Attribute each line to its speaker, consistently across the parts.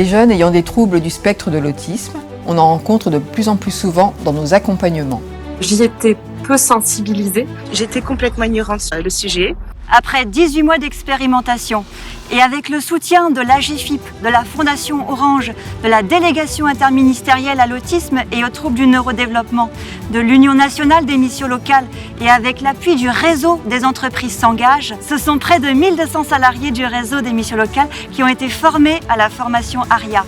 Speaker 1: Les jeunes ayant des troubles du spectre de l'autisme, on en rencontre de plus en plus souvent dans nos accompagnements.
Speaker 2: J'y étais peu sensibilisée. J'étais complètement ignorante sur le sujet.
Speaker 3: Après 18 mois d'expérimentation et avec le soutien de l'AGFIP, de la Fondation Orange, de la Délégation interministérielle à l'autisme et aux troubles du neurodéveloppement, de l'Union nationale des missions locales et avec l'appui du réseau des entreprises s'engagent, ce sont près de 1200 salariés du réseau des missions locales qui ont été formés à la formation ARIA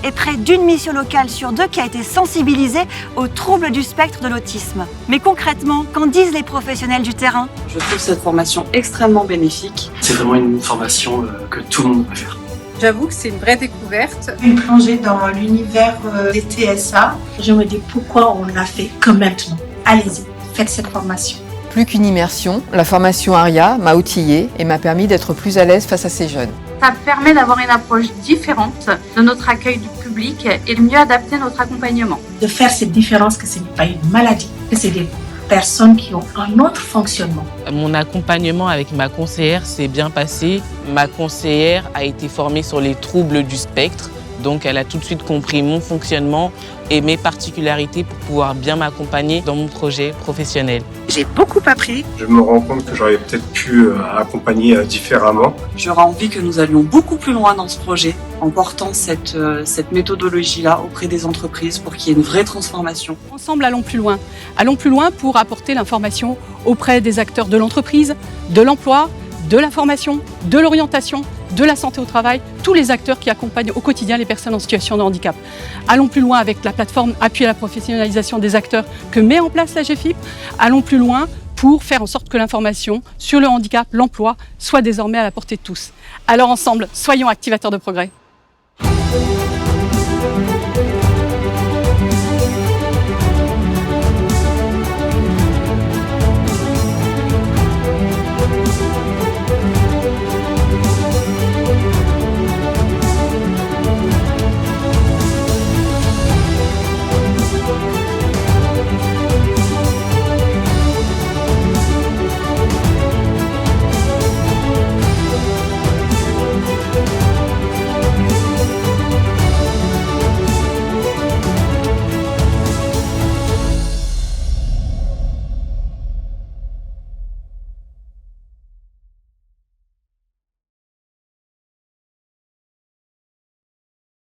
Speaker 3: et près d'une mission locale sur 2 qui a été sensibilisée aux troubles du spectre de l'autisme. Mais concrètement, qu'en disent les professionnels du terrain ?
Speaker 4: Je trouve cette formation extrêmement bénéfique.
Speaker 5: C'est vraiment une formation que tout le monde devrait faire.
Speaker 6: J'avoue que c'est une vraie découverte.
Speaker 7: Une plongée dans l'univers des TSA. Je me dis pourquoi on l'a fait que maintenant. Allez-y, faites cette formation.
Speaker 1: Plus qu'une immersion, la formation ARIA m'a outillée et m'a permis d'être plus à l'aise face à ces jeunes.
Speaker 8: Ça permet d'avoir une approche différente de notre accueil du public et de mieux adapter notre accompagnement.
Speaker 7: De faire cette différence que ce n'est pas une maladie, que c'est des personnes qui ont un autre fonctionnement.
Speaker 9: Mon accompagnement avec ma conseillère s'est bien passé. Ma conseillère a été formée sur les troubles du spectre, donc elle a tout de suite compris mon fonctionnement et mes particularités pour pouvoir bien m'accompagner dans mon projet professionnel.
Speaker 2: J'ai beaucoup appris.
Speaker 10: Je me rends compte que j'aurais peut-être pu accompagner différemment.
Speaker 4: J'aurais envie que nous allions beaucoup plus loin dans ce projet en portant cette méthodologie-là auprès des entreprises pour qu'il y ait une vraie transformation.
Speaker 11: Ensemble, allons plus loin. Allons plus loin pour apporter l'information auprès des acteurs de l'entreprise, de l'emploi, de la formation, de l'orientation, de la santé au travail, tous les acteurs qui accompagnent au quotidien les personnes en situation de handicap. Allons plus loin avec la plateforme Appui à la professionnalisation des acteurs que met en place la GFIP. Allons plus loin pour faire en sorte que l'information sur le handicap, l'emploi, soit désormais à la portée de tous. Alors ensemble, soyons activateurs de progrès.